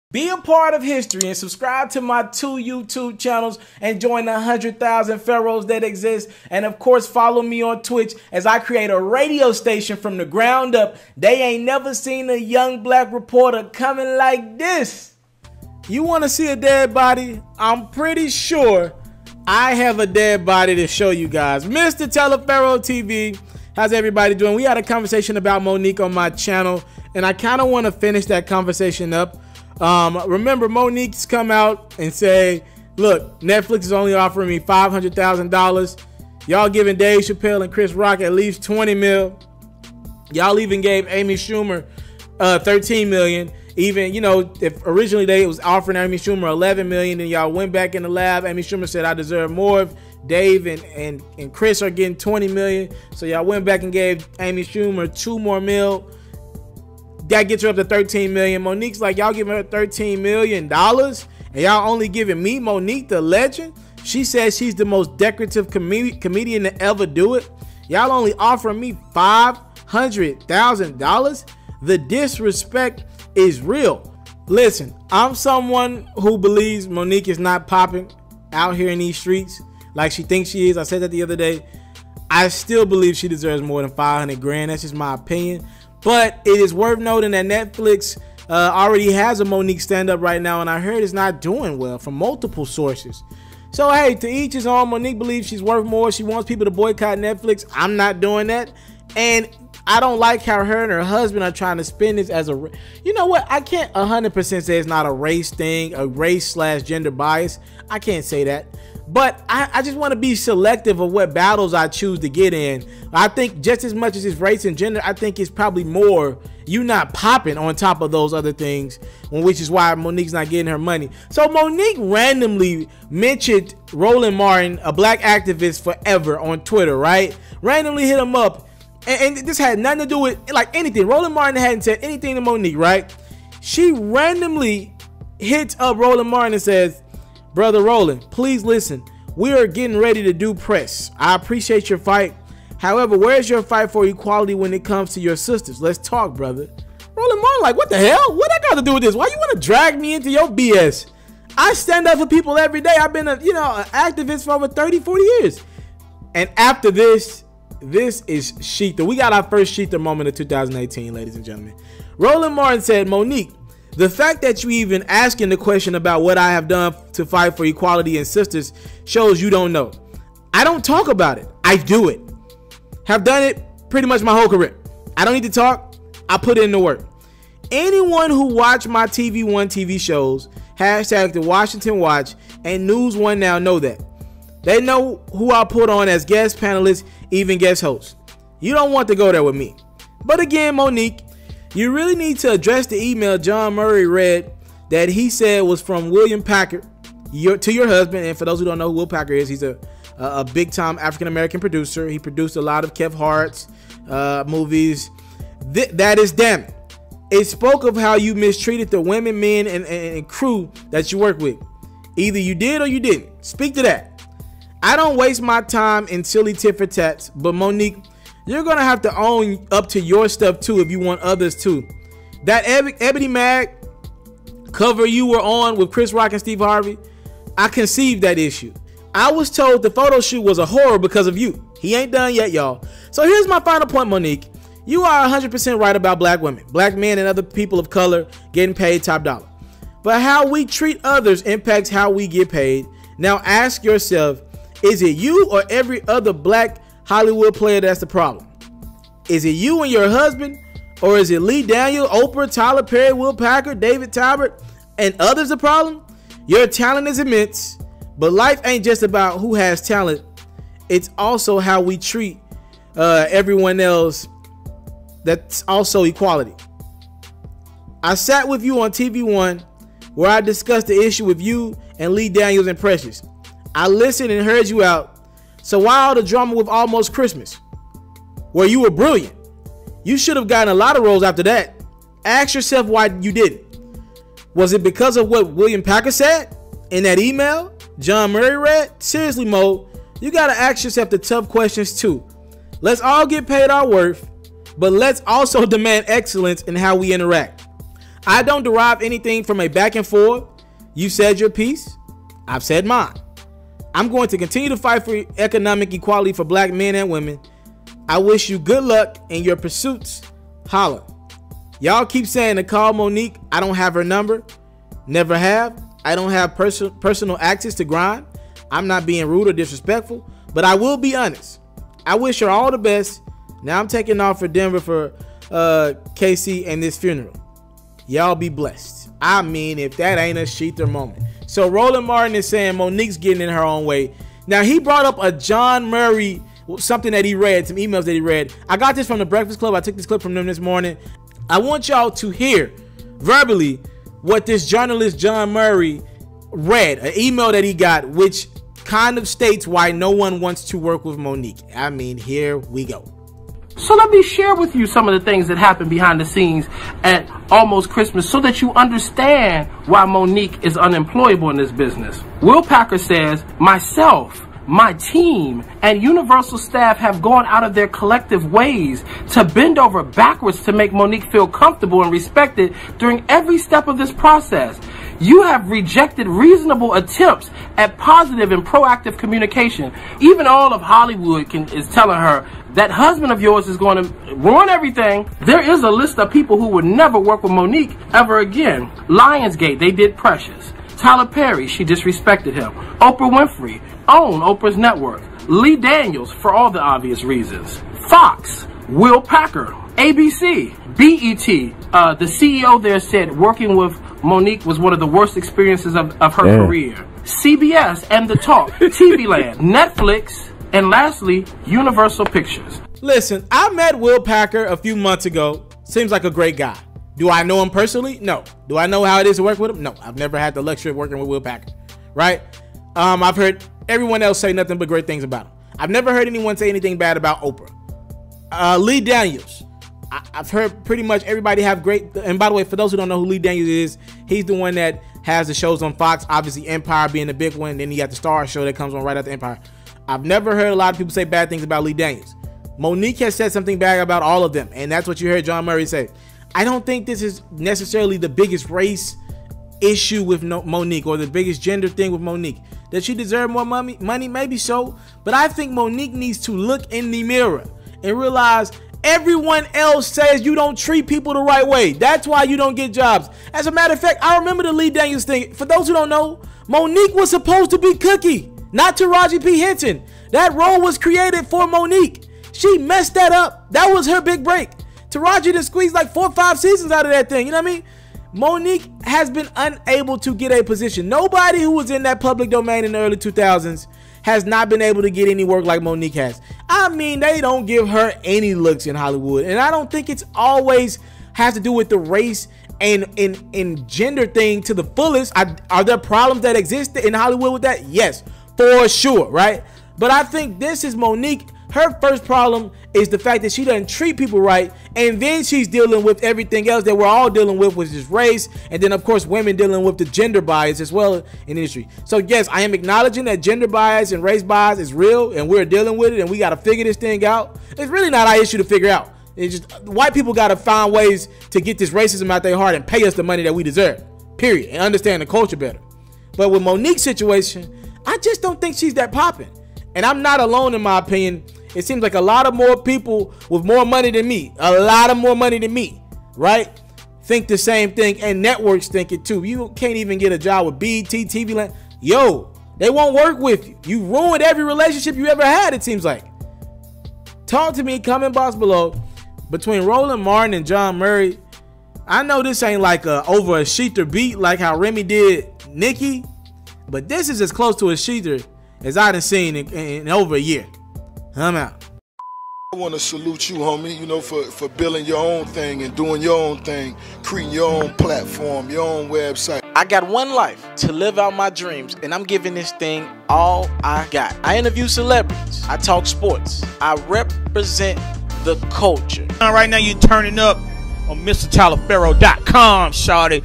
Be a part of history and subscribe to my 2 YouTube channels and join the 100,000 pharaohs that exist. And of course, follow me on Twitch as I create a radio station from the ground up. They ain't never seen a young black reporter coming like this. You want to see a dead body? I'm pretty sure I have a dead body to show you guys. Mr. Telepharaoh TV, how's everybody doing? We had a conversation about Monique on my channel, and I kind of want to finish that conversation up. Remember, Monique's come out and say, look, Netflix is only offering me $500,000. Y'all giving Dave Chappelle and Chris Rock at least 20 mil. Y'all even gave Amy Schumer 13 million. Even, you know, if originally they was offering Amy Schumer 11 million, and y'all went back in the lab, Amy Schumer said, I deserve more. Dave and Chris are getting 20 million. So y'all went back and gave Amy Schumer 2 more mil. That gets her up to 13 million. Monique's like, y'all giving her $13 million and y'all only giving me, Monique the legend. She says she's the most decorative comedian to ever do it. Y'all only offering me $500,000. The disrespect is real. Listen, I'm someone who believes Monique is not popping out here in these streets like she thinks she is. I said that the other day. I still believe she deserves more than 500 grand. That's just my opinion. But it is worth noting that Netflix already has a Monique stand-up right now, and I heard it's not doing well from multiple sources. So, hey, to each his own. Monique believes she's worth more. She wants people to boycott Netflix. I'm not doing that. And I don't like how her and her husband are trying to spin this as a... You know what? I can't 100% say it's not a race thing, a race/gender bias. I can't say that. But I just want to be selective of what battles I choose to get in. I think just as much as it's race and gender, I think it's probably more you not popping on top of those other things, which is why Monique's not getting her money. So Monique randomly mentioned Roland Martin, a black activist forever, on Twitter, right? Randomly hit him up. And this had nothing to do with like anything. Roland Martin hadn't said anything to Monique, right? She randomly hits up Roland Martin and says, Brother Roland, please listen. We are getting ready to do press. I appreciate your fight. However, where's your fight for equality when it comes to your sisters? Let's talk, brother. Roland Martin, like, what the hell? What I got to do with this? Why you want to drag me into your BS? I stand up for people every day. I've been an activist for over 30, 40 years. And after this is Shether. We got our first Shether moment of 2018, ladies and gentlemen. Roland Martin said, Monique, the fact that you even asking the question about what I have done to fight for equality and sisters shows you don't know. I don't talk about it. I do it. Have done it pretty much my whole career. I don't need to talk. I put in the work. Anyone who watched my TV One TV shows, hashtag the Washington Watch and News One Now know that. They know who I put on as guest panelists, even guest hosts. You don't want to go there with me. But again, Monique, you really need to address the email John Murray read that he said was from William Packard to your husband. And for those who don't know who Will Packard is, he's a big-time African-American producer. He produced a lot of Kev Hart's movies. That is damning. It spoke of how you mistreated the women, men, and crew that you work with. Either you did or you didn't. Speak to that. I don't waste my time in silly tit for tats, but Monique, you're going to have to own up to your stuff too if you want others to. That Ebony Mag cover you were on with Chris Rock and Steve Harvey, I conceived that issue. I was told the photo shoot was a horror because of you. He ain't done yet, y'all. So here's my final point, Monique. You are 100% right about black women, black men, and other people of color getting paid top dollar. But how we treat others impacts how we get paid. Now ask yourself, is it you or every other black Hollywood player that's the problem? Is it you and your husband, or is it Lee Daniel, Oprah, Tyler Perry, Will Packard, David Talbot, and others the problem? Your talent is immense, but life ain't just about who has talent. It's also how we treat everyone else. That's also equality. I sat with you on TV One where I discussed the issue with you and Lee Daniels and Precious. I listened and heard you out. So why all the drama with Almost Christmas, where you were brilliant? You should have gotten a lot of roles after that. Ask yourself why you didn't. Was it because of what William Packard said in that email John Murray read? Seriously, Mo, you got to ask yourself the tough questions too. Let's all get paid our worth, but let's also demand excellence in how we interact. I don't derive anything from a back and forth. You said your piece. I've said mine. I'm going to continue to fight for economic equality for black men and women. I wish you good luck in your pursuits. Holla. Y'all keep saying to call Monique. I don't have her number. Never have. I don't have personal access to Grind. I'm not being rude or disrespectful, but I will be honest. I wish her all the best. Now I'm taking off for Denver for KC and this funeral. Y'all be blessed. I mean, if that ain't a Shether moment. So Roland Martin is saying Monique's getting in her own way. Now he brought up a John Murray, something that he read, some emails that he read. I got this from the Breakfast Club. I took this clip from them this morning. I want y'all to hear verbally what this journalist John Murray read, an email that he got, which kind of states why no one wants to work with Monique. I mean, here we go. So let me share with you some of the things that happen behind the scenes at Almost Christmas so that you understand why Monique is unemployable in this business. Will Packer says, myself, my team, and Universal staff have gone out of their collective ways to bend over backwards to make Monique feel comfortable and respected during every step of this process. You have rejected reasonable attempts at positive and proactive communication. Even all of Hollywood is telling her that husband of yours is going to ruin everything. There is a list of people who would never work with Monique ever again. Lionsgate, they did Precious. Tyler Perry, she disrespected him. Oprah Winfrey, own Oprah's network. Lee Daniels, for all the obvious reasons. Fox, Will Packer, ABC, BET. The CEO there said working with Monique was one of the worst experiences of her career. CBS and The Talk, TV Land, Netflix, and lastly, Universal Pictures. Listen, I met Will Packer a few months ago. Seems like a great guy. Do I know him personally? No. Do I know how it is to work with him? No. I've never had the luxury of working with Will Packer. Right? I've heard everyone else say nothing but great things about him. I've never heard anyone say anything bad about Oprah. Lee Daniels. I've heard pretty much everybody have great. And by the way, for those who don't know who Lee Daniels is, he's the one that has the shows on Fox. Obviously, Empire being the big one. Then you got the Star show that comes on right after Empire. I've never heard a lot of people say bad things about Lee Daniels. Monique has said something bad about all of them, and that's what you heard John Murray say. I don't think this is necessarily the biggest race issue with Monique or the biggest gender thing with Monique. Does she deserve more money? Maybe so. But I think Monique needs to look in the mirror and realize everyone else says you don't treat people the right way. That's why you don't get jobs. As a matter of fact, I remember the Lee Daniels thing. For those who don't know, Monique was supposed to be Cookie, not Taraji P. Henson. That role was created for Monique. She messed that up. That was her big break. Taraji just squeezed like 4 or 5 seasons out of that thing. You know what I mean? Monique has been unable to get a position. Nobody who was in that public domain in the early 2000s has not been able to get any work like Monique has. I mean, they don't give her any looks in Hollywood. And I don't think it's always has to do with the race and in gender thing to the fullest. Are there problems that exist in Hollywood with that? Yes, for sure, right? But I think this is Monique. Her first problem is the fact that she doesn't treat people right, and then she's dealing with everything else that we're all dealing with, which is race, and then of course women dealing with the gender bias as well in the industry. So yes, I am acknowledging that gender bias and race bias is real, and we're dealing with it, and we got to figure this thing out. It's really not our issue to figure out. It's just white people got to find ways to get this racism out their heart and pay us the money that we deserve, period, and understand the culture better. But with Monique's situation, I just don't think she's that popping. And I'm not alone in my opinion. It seems like a lot of more people with more money than me, right, think the same thing, and networks think it too. You can't even get a job with BET, TV Land. Yo, they won't work with you. You ruined every relationship you ever had, it seems like. Talk to me, comment box below. Between Roland Martin and John Murray, I know this ain't like over a Shether beat like how Remy did Nicki, but this is as close to a Shether as I done seen in over a year. I'm out. I want to salute you, homie, you know, for building your own thing and doing your own thing, creating your own platform, your own website. I got one life to live out my dreams, and I'm giving this thing all I got. I interview celebrities. I talk sports. I represent the culture. Right now you're turning up on MrTaliaferro.com, shawty.